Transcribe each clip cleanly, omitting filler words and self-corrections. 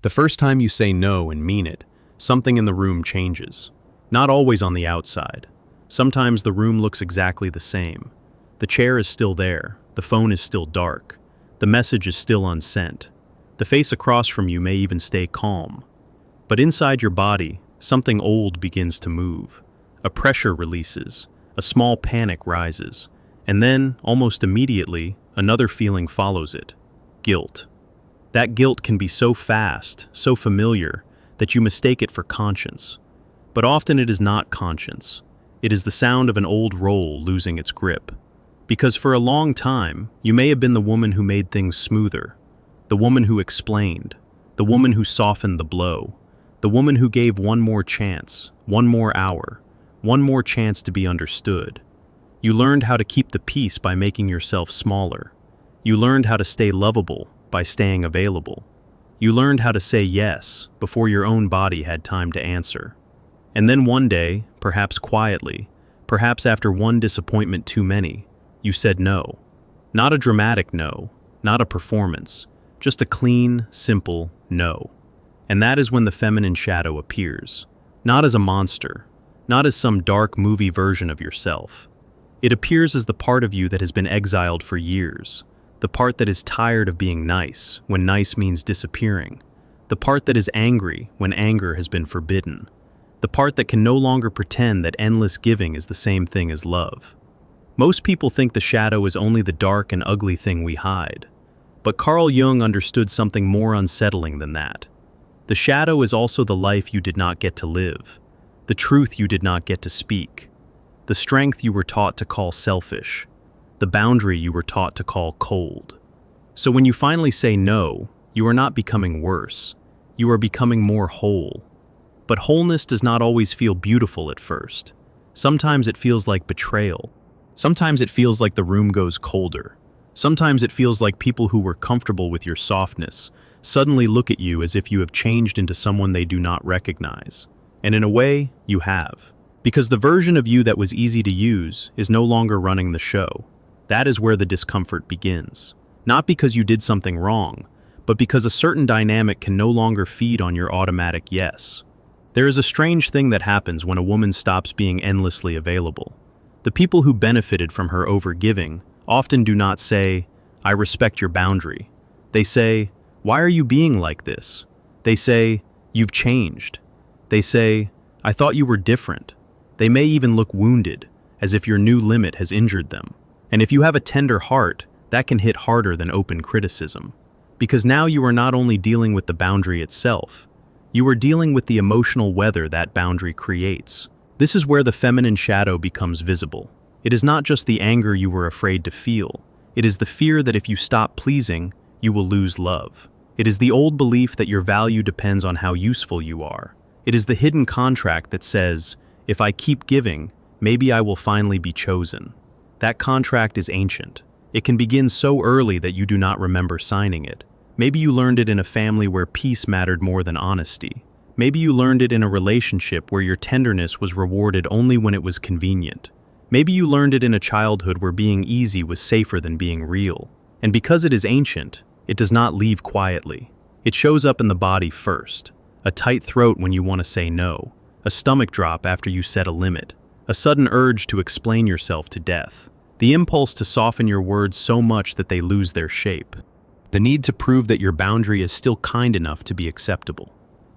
The first time you say no and mean it, something in the room changes. Not always on the outside. Sometimes the room looks exactly the same. The chair is still there, the phone is still dark, the message is still unsent. The face across from you may even stay calm. But inside your body, something old begins to move. A pressure releases, a small panic rises, and then, almost immediately, another feeling follows it: guilt. That guilt can be so fast, so familiar, that you mistake it for conscience. But often it is not conscience. It is the sound of an old role losing its grip. Because for a long time, you may have been the woman who made things smoother, the woman who explained, the woman who softened the blow, the woman who gave one more chance, one more hour, one more chance to be understood. You learned how to keep the peace by making yourself smaller. You learned how to stay lovable by staying available. You learned how to say yes before your own body had time to answer. And then one day, perhaps quietly, perhaps after one disappointment too many, you said no. Not a dramatic no, not a performance, just a clean, simple no. And that is when the feminine shadow appears. Not as a monster, not as some dark movie version of yourself. It appears as the part of you that has been exiled for years, the part that is tired of being nice when nice means disappearing, the part that is angry when anger has been forbidden, the part that can no longer pretend that endless giving is the same thing as love. Most people think the shadow is only the dark and ugly thing we hide. But Carl Jung understood something more unsettling than that. The shadow is also the life you did not get to live, the truth you did not get to speak, the strength you were taught to call selfish, the boundary you were taught to call cold. So when you finally say no, you are not becoming worse. You are becoming more whole. But wholeness does not always feel beautiful at first. Sometimes it feels like betrayal. Sometimes it feels like the room goes colder. Sometimes it feels like people who were comfortable with your softness suddenly look at you as if you have changed into someone they do not recognize. And in a way, you have. Because the version of you that was easy to use is no longer running the show. That is where the discomfort begins. Not because you did something wrong, but because a certain dynamic can no longer feed on your automatic yes. There is a strange thing that happens when a woman stops being endlessly available. The people who benefited from her overgiving often do not say, "I respect your boundary." They say, "Why are you being like this?" They say, "You've changed." They say, "I thought you were different." They may even look wounded, as if your new limit has injured them. And if you have a tender heart, that can hit harder than open criticism. Because now you are not only dealing with the boundary itself, you are dealing with the emotional weather that boundary creates. This is where the feminine shadow becomes visible. It is not just the anger you were afraid to feel. It is the fear that if you stop pleasing, you will lose love. It is the old belief that your value depends on how useful you are. It is the hidden contract that says, if I keep giving, maybe I will finally be chosen. That contract is ancient. It can begin so early that you do not remember signing it. Maybe you learned it in a family where peace mattered more than honesty. Maybe you learned it in a relationship where your tenderness was rewarded only when it was convenient. Maybe you learned it in a childhood where being easy was safer than being real. And because it is ancient, it does not leave quietly. It shows up in the body first. A tight throat when you want to say no. A stomach drop after you set a limit. A sudden urge to explain yourself to death. The impulse to soften your words so much that they lose their shape. The need to prove that your boundary is still kind enough to be acceptable.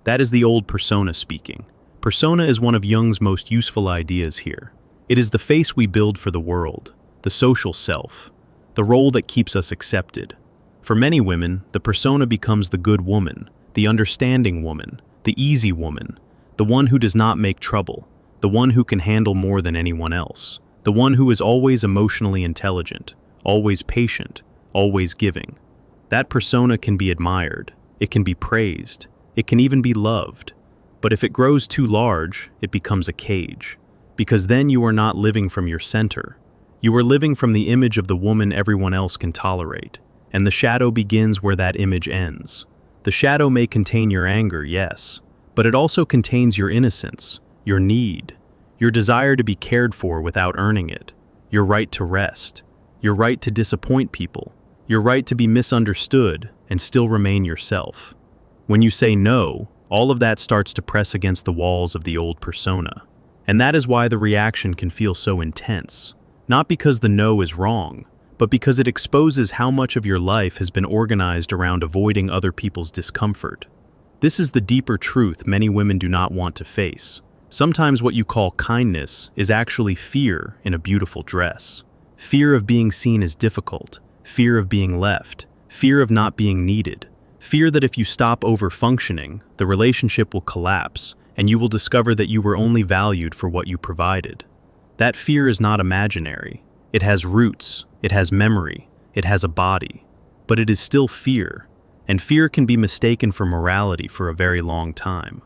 That is the old persona speaking. Persona is one of Jung's most useful ideas here. It is the face we build for the world, the social self, the role that keeps us accepted. For many women, the persona becomes the good woman, the understanding woman, the easy woman, the one who does not make trouble, the one who can handle more than anyone else, the one who is always emotionally intelligent, always patient, always giving. That persona can be admired, it can be praised, it can even be loved. But if it grows too large, it becomes a cage. Because then you are not living from your center. You are living from the image of the woman everyone else can tolerate. And the shadow begins where that image ends. The shadow may contain your anger, yes, but it also contains your innocence, your need, your desire to be cared for without earning it, your right to rest, your right to disappoint people, your right to be misunderstood and still remain yourself. When you say no, all of that starts to press against the walls of the old persona. And that is why the reaction can feel so intense. Not because the no is wrong, but because it exposes how much of your life has been organized around avoiding other people's discomfort. This is the deeper truth many women do not want to face. Sometimes what you call kindness is actually fear in a beautiful dress. Fear of being seen as difficult, fear of being left, fear of not being needed, fear that if you stop over-functioning, the relationship will collapse, and you will discover that you were only valued for what you provided. That fear is not imaginary. It has roots, it has memory, it has a body. But it is still fear, and fear can be mistaken for morality for a very long time.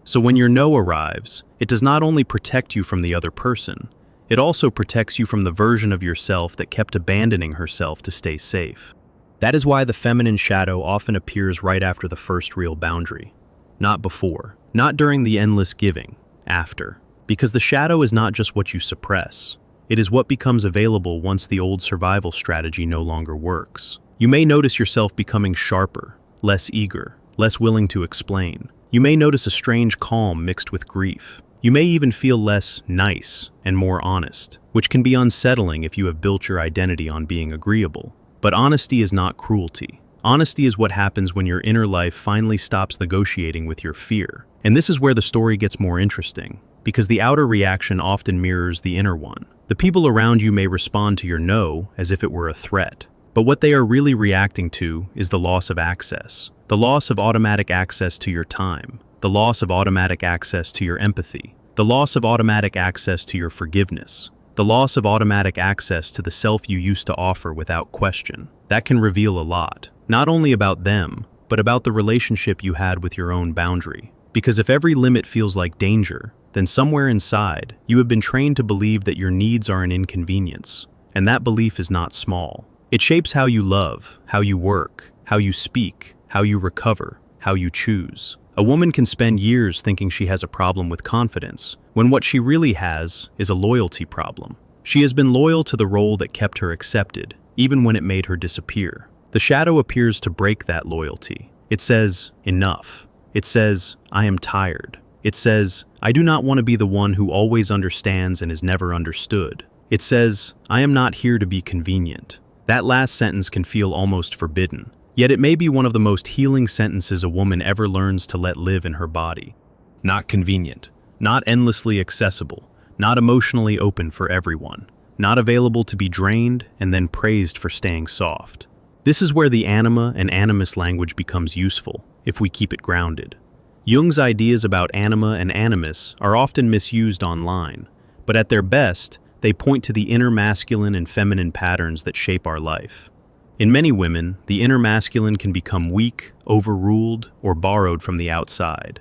So when your no arrives, it does not only protect you from the other person, it also protects you from the version of yourself that kept abandoning herself to stay safe. That is why the feminine shadow often appears right after the first real boundary. Not before. Not during the endless giving. After. Because the shadow is not just what you suppress. It is what becomes available once the old survival strategy no longer works. You may notice yourself becoming sharper, less eager, less willing to explain. You may notice a strange calm mixed with grief. You may even feel less nice and more honest, which can be unsettling if you have built your identity on being agreeable. But honesty is not cruelty. Honesty is what happens when your inner life finally stops negotiating with your fear. And this is where the story gets more interesting, because the outer reaction often mirrors the inner one. The people around you may respond to your no as if it were a threat, but what they are really reacting to is the loss of access. The loss of automatic access to your time. The loss of automatic access to your empathy. The loss of automatic access to your forgiveness. The loss of automatic access to the self you used to offer without question. That can reveal a lot, not only about them, but about the relationship you had with your own boundary. Because if every limit feels like danger, then somewhere inside, you have been trained to believe that your needs are an inconvenience. And that belief is not small. It shapes how you love, how you work, how you speak, how you recover, how you choose. A woman can spend years thinking she has a problem with confidence, when what she really has is a loyalty problem. She has been loyal to the role that kept her accepted, even when it made her disappear. The shadow appears to break that loyalty. It says, enough. It says, I am tired. It says, I do not want to be the one who always understands and is never understood. It says, I am not here to be convenient. That last sentence can feel almost forbidden. Yet it may be one of the most healing sentences a woman ever learns to let live in her body. Not convenient, not endlessly accessible, not emotionally open for everyone, not available to be drained and then praised for staying soft. This is where the anima and animus language becomes useful, if we keep it grounded. Jung's ideas about anima and animus are often misused online, but at their best, they point to the inner masculine and feminine patterns that shape our life. In many women, the inner masculine can become weak, overruled, or borrowed from the outside.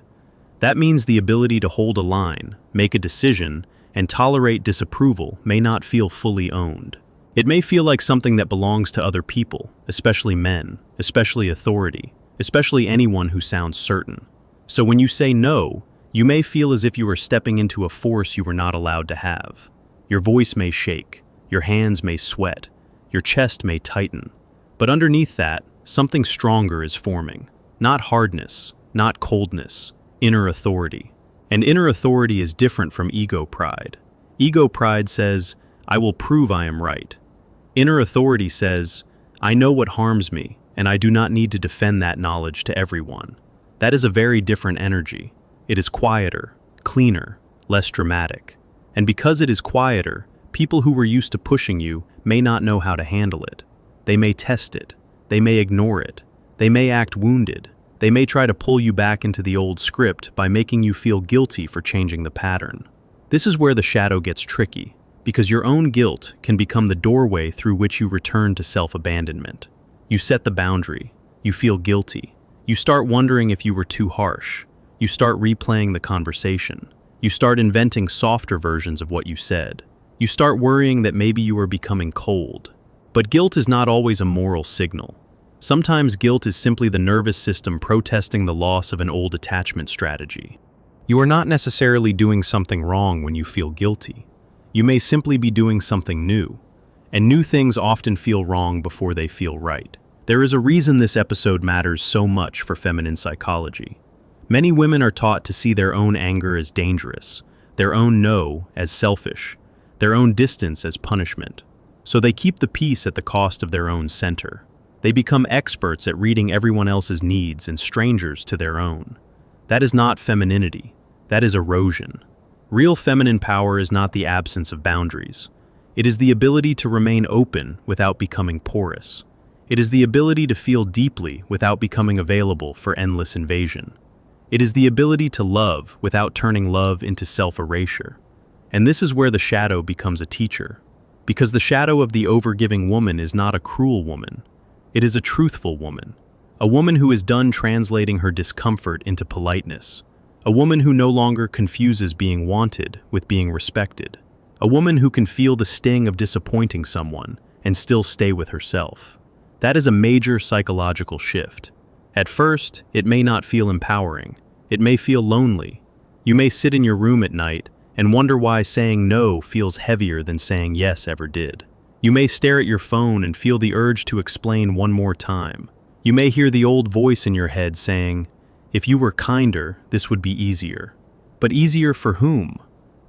That means the ability to hold a line, make a decision, and tolerate disapproval may not feel fully owned. It may feel like something that belongs to other people, especially men, especially authority, especially anyone who sounds certain. So when you say no, you may feel as if you are stepping into a force you were not allowed to have. Your voice may shake, your hands may sweat, your chest may tighten. But underneath that, something stronger is forming. Not hardness, not coldness, inner authority. And inner authority is different from ego pride. Ego pride says, I will prove I am right. Inner authority says, I know what harms me, and I do not need to defend that knowledge to everyone. That is a very different energy. It is quieter, cleaner, less dramatic. And because it is quieter, people who were used to pushing you may not know how to handle it. They may test it. They may ignore it. They may act wounded. They may try to pull you back into the old script by making you feel guilty for changing the pattern. This is where the shadow gets tricky, because your own guilt can become the doorway through which you return to self-abandonment. You set the boundary. You feel guilty. You start wondering if you were too harsh. You start replaying the conversation. You start inventing softer versions of what you said. You start worrying that maybe you are becoming cold. But guilt is not always a moral signal. Sometimes guilt is simply the nervous system protesting the loss of an old attachment strategy. You are not necessarily doing something wrong when you feel guilty. You may simply be doing something new. And new things often feel wrong before they feel right. There is a reason this episode matters so much for feminine psychology. Many women are taught to see their own anger as dangerous, their own no as selfish, their own distance as punishment. So they keep the peace at the cost of their own center. They become experts at reading everyone else's needs and strangers to their own. That is not femininity. That is erosion. Real feminine power is not the absence of boundaries. It is the ability to remain open without becoming porous. It is the ability to feel deeply without becoming available for endless invasion. It is the ability to love without turning love into self-erasure. And this is where the shadow becomes a teacher. Because the shadow of the overgiving woman is not a cruel woman. It is a truthful woman. A woman who is done translating her discomfort into politeness. A woman who no longer confuses being wanted with being respected. A woman who can feel the sting of disappointing someone and still stay with herself. That is a major psychological shift. At first, it may not feel empowering. It may feel lonely. You may sit in your room at night and wonder why saying no feels heavier than saying yes ever did. You may stare at your phone and feel the urge to explain one more time. You may hear the old voice in your head saying, "If you were kinder, this would be easier." But easier for whom?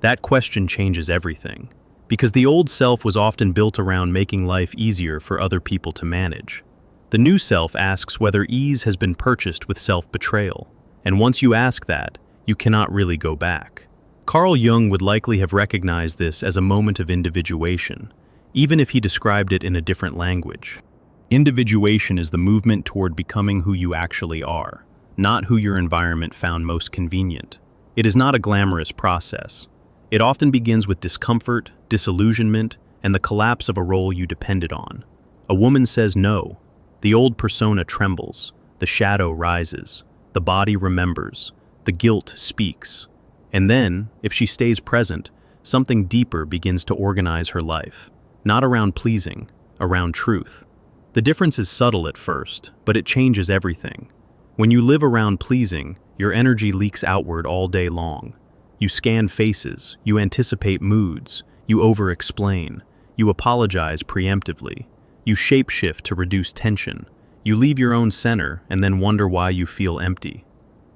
That question changes everything. Because the old self was often built around making life easier for other people to manage. The new self asks whether ease has been purchased with self-betrayal. And once you ask that, you cannot really go back. Carl Jung would likely have recognized this as a moment of individuation, even if he described it in a different language. Individuation is the movement toward becoming who you actually are, not who your environment found most convenient. It is not a glamorous process. It often begins with discomfort, disillusionment, and the collapse of a role you depended on. A woman says no. The old persona trembles. The shadow rises. The body remembers. The guilt speaks. And then, if she stays present, something deeper begins to organize her life. Not around pleasing, around truth. The difference is subtle at first, but it changes everything. When you live around pleasing, your energy leaks outward all day long. You scan faces, you anticipate moods, you over-explain, you apologize preemptively, you shape-shift to reduce tension, you leave your own center and then wonder why you feel empty.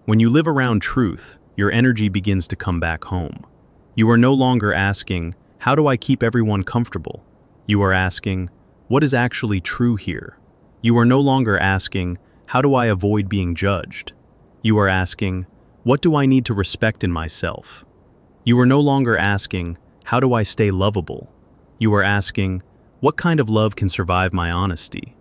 When you live around truth, your energy begins to come back home. You are no longer asking, "How do I keep everyone comfortable?" You are asking, "What is actually true here?" You are no longer asking, "How do I avoid being judged?" You are asking, "What do I need to respect in myself?" You are no longer asking, "How do I stay lovable?" You are asking, "What kind of love can survive my honesty?"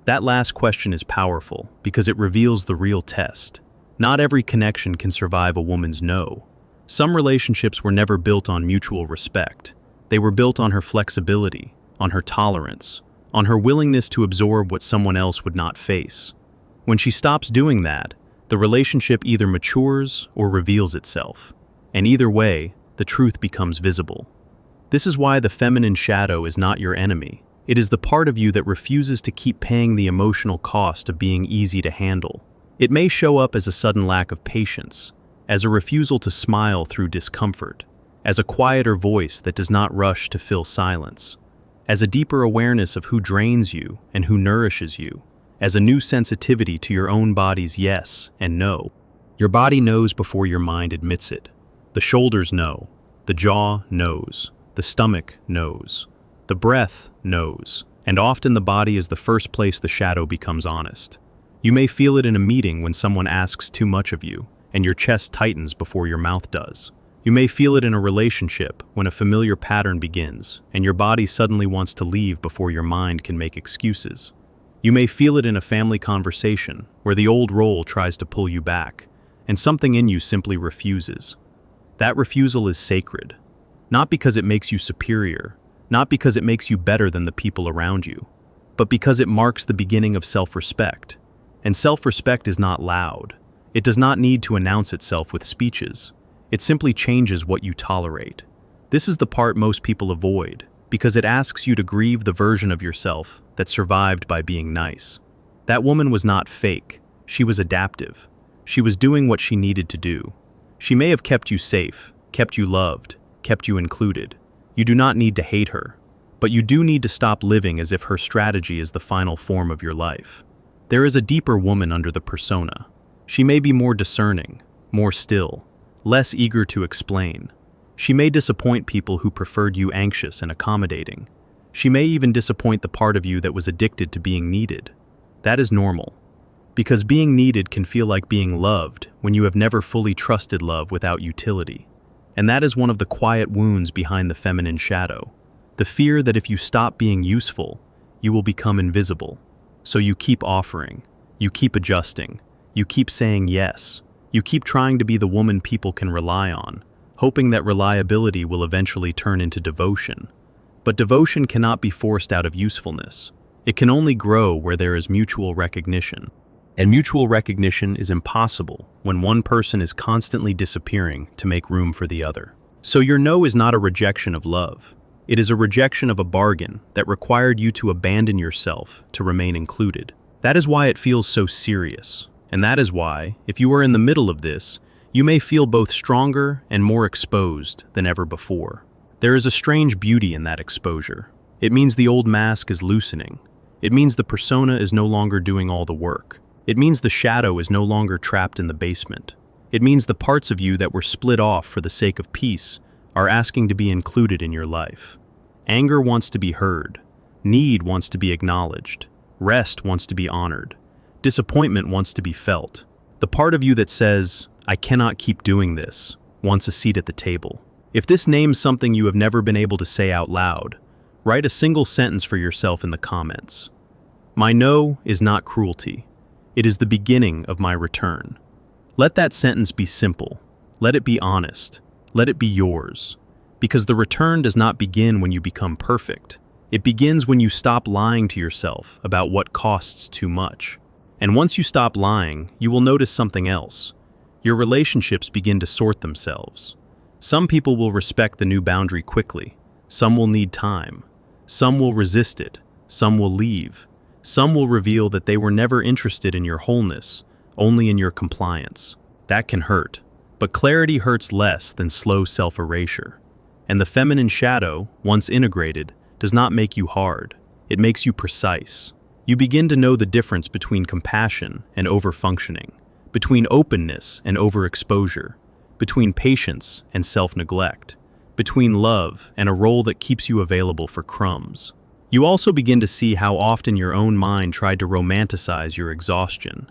That last question is powerful because it reveals the real test. Not every connection can survive a woman's no. Some relationships were never built on mutual respect. They were built on her flexibility, on her tolerance, on her willingness to absorb what someone else would not face. When she stops doing that, the relationship either matures or reveals itself. And either way, the truth becomes visible. This is why the feminine shadow is not your enemy. It is the part of you that refuses to keep paying the emotional cost of being easy to handle. It may show up as a sudden lack of patience, as a refusal to smile through discomfort, as a quieter voice that does not rush to fill silence, as a deeper awareness of who drains you and who nourishes you, as a new sensitivity to your own body's yes and no. Your body knows before your mind admits it. The shoulders know, the jaw knows, the stomach knows, the breath knows, and often the body is the first place the shadow becomes honest. You may feel it in a meeting when someone asks too much of you, and your chest tightens before your mouth does. You may feel it in a relationship when a familiar pattern begins, and your body suddenly wants to leave before your mind can make excuses. You may feel it in a family conversation where the old role tries to pull you back, and something in you simply refuses. That refusal is sacred, not because it makes you superior, not because it makes you better than the people around you, but because it marks the beginning of self-respect. And self-respect is not loud. It does not need to announce itself with speeches. It simply changes what you tolerate. This is the part most people avoid, because it asks you to grieve the version of yourself that survived by being nice. That woman was not fake. She was adaptive. She was doing what she needed to do. She may have kept you safe, kept you loved, kept you included. You do not need to hate her. But you do need to stop living as if her strategy is the final form of your life. There is a deeper woman under the persona. She may be more discerning, more still, less eager to explain. She may disappoint people who preferred you anxious and accommodating. She may even disappoint the part of you that was addicted to being needed. That is normal. Because being needed can feel like being loved when you have never fully trusted love without utility. And that is one of the quiet wounds behind the feminine shadow. The fear that if you stop being useful, you will become invisible. So you keep offering, you keep adjusting, you keep saying yes, you keep trying to be the woman people can rely on, hoping that reliability will eventually turn into devotion. But devotion cannot be forced out of usefulness. It can only grow where there is mutual recognition. And mutual recognition is impossible when one person is constantly disappearing to make room for the other. So your no is not a rejection of love. It is a rejection of a bargain that required you to abandon yourself to remain included. That is why it feels so serious. And that is why, if you are in the middle of this, you may feel both stronger and more exposed than ever before. There is a strange beauty in that exposure. It means the old mask is loosening. It means the persona is no longer doing all the work. It means the shadow is no longer trapped in the basement. It means the parts of you that were split off for the sake of peace are asking to be included in your life. Anger wants to be heard. Need wants to be acknowledged. Rest wants to be honored. Disappointment wants to be felt. The part of you that says, "I cannot keep doing this," wants a seat at the table. If this names something you have never been able to say out loud, write a single sentence for yourself in the comments. My no is not cruelty. It is the beginning of my return. Let that sentence be simple. Let it be honest. Let it be yours. Because the return does not begin when you become perfect. It begins when you stop lying to yourself about what costs too much. And once you stop lying, you will notice something else. Your relationships begin to sort themselves. Some people will respect the new boundary quickly. Some will need time. Some will resist it. Some will leave. Some will reveal that they were never interested in your wholeness, only in your compliance. That can hurt. But clarity hurts less than slow self-erasure. And the feminine shadow, once integrated, does not make you hard. It makes you precise. You begin to know the difference between compassion and overfunctioning, between openness and overexposure, between patience and self-neglect, between love and a role that keeps you available for crumbs. You also begin to see how often your own mind tried to romanticize your exhaustion.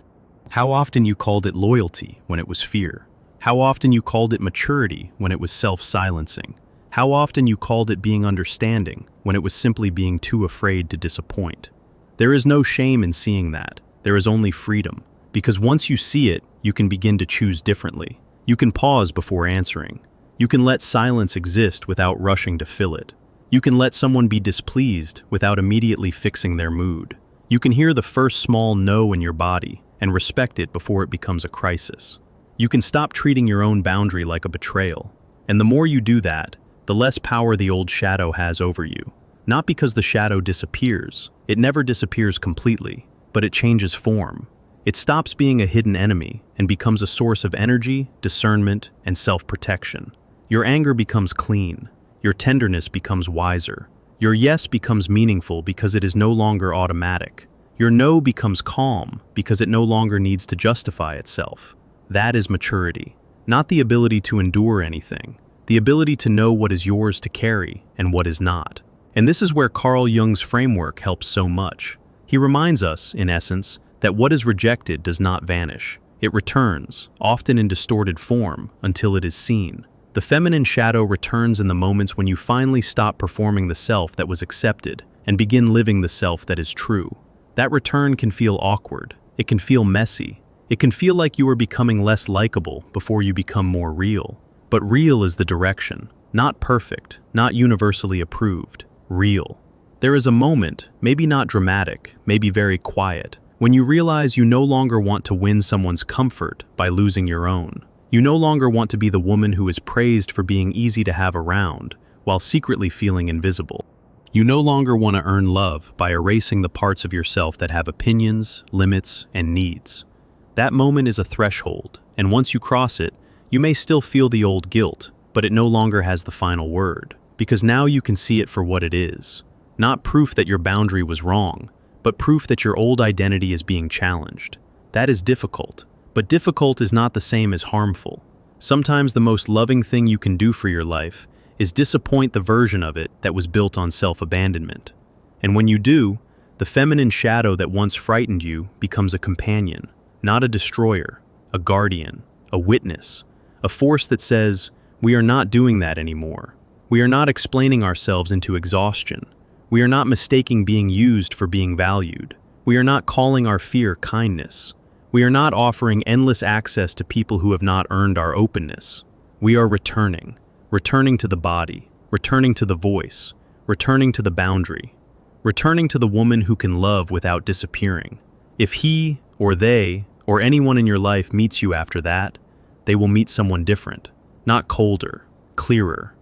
How often you called it loyalty when it was fear. How often you called it maturity when it was self-silencing. How often you called it being understanding when it was simply being too afraid to disappoint. There is no shame in seeing that. There is only freedom. Because once you see it, you can begin to choose differently. You can pause before answering. You can let silence exist without rushing to fill it. You can let someone be displeased without immediately fixing their mood. You can hear the first small no in your body and respect it before it becomes a crisis. You can stop treating your own boundary like a betrayal. And the more you do that, the less power the old shadow has over you. Not because the shadow disappears. It never disappears completely, but it changes form. It stops being a hidden enemy and becomes a source of energy, discernment, and self-protection. Your anger becomes clean. Your tenderness becomes wiser. Your yes becomes meaningful because it is no longer automatic. Your no becomes calm because it no longer needs to justify itself. That is maturity. Not the ability to endure anything, the ability to know what is yours to carry and what is not. And this is where Carl Jung's framework helps so much. He reminds us, in essence, that what is rejected does not vanish. It returns, often in distorted form, until it is seen. The feminine shadow returns in the moments when you finally stop performing the self that was accepted and begin living the self that is true. That return can feel awkward. It can feel messy. It can feel like you are becoming less likable before you become more real. But real is the direction. Not perfect, not universally approved. Real. There is a moment, maybe not dramatic, maybe very quiet, when you realize you no longer want to win someone's comfort by losing your own. You no longer want to be the woman who is praised for being easy to have around, while secretly feeling invisible. You no longer want to earn love by erasing the parts of yourself that have opinions, limits, and needs. That moment is a threshold, and once you cross it, you may still feel the old guilt, but it no longer has the final word, because now you can see it for what it is. Not proof that your boundary was wrong, but proof that your old identity is being challenged. That is difficult, but difficult is not the same as harmful. Sometimes the most loving thing you can do for your life is disappoint the version of it that was built on self-abandonment. And when you do, the feminine shadow that once frightened you becomes a companion, not a destroyer, a guardian, a witness, a force that says, we are not doing that anymore. We are not explaining ourselves into exhaustion. We are not mistaking being used for being valued. We are not calling our fear kindness. We are not offering endless access to people who have not earned our openness. We are returning to the body, returning to the voice, returning to the boundary, returning to the woman who can love without disappearing. If he or they or anyone in your life meets you after that, they will meet someone different, not colder, clearer.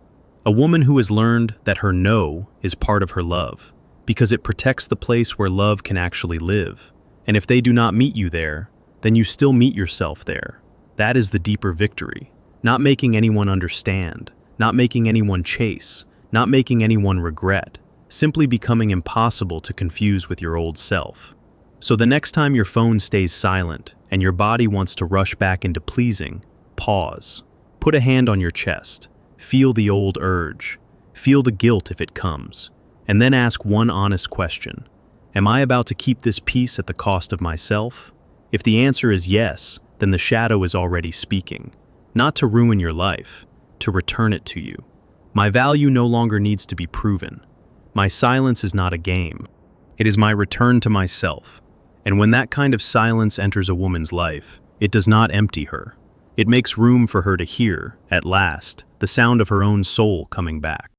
A woman who has learned that her no is part of her love, because it protects the place where love can actually live. And if they do not meet you there, then you still meet yourself there. That is the deeper victory. Not making anyone understand, not making anyone chase, not making anyone regret, simply becoming impossible to confuse with your old self. So the next time your phone stays silent and your body wants to rush back into pleasing, pause. Put a hand on your chest. Feel the old urge. Feel the guilt if it comes. And then ask one honest question. Am I about to keep this peace at the cost of myself? If the answer is yes, then the shadow is already speaking. Not to ruin your life, to return it to you. My value no longer needs to be proven. My silence is not a game. It is my return to myself. And when that kind of silence enters a woman's life, it does not empty her. It makes room for her to hear, at last, the sound of her own soul coming back.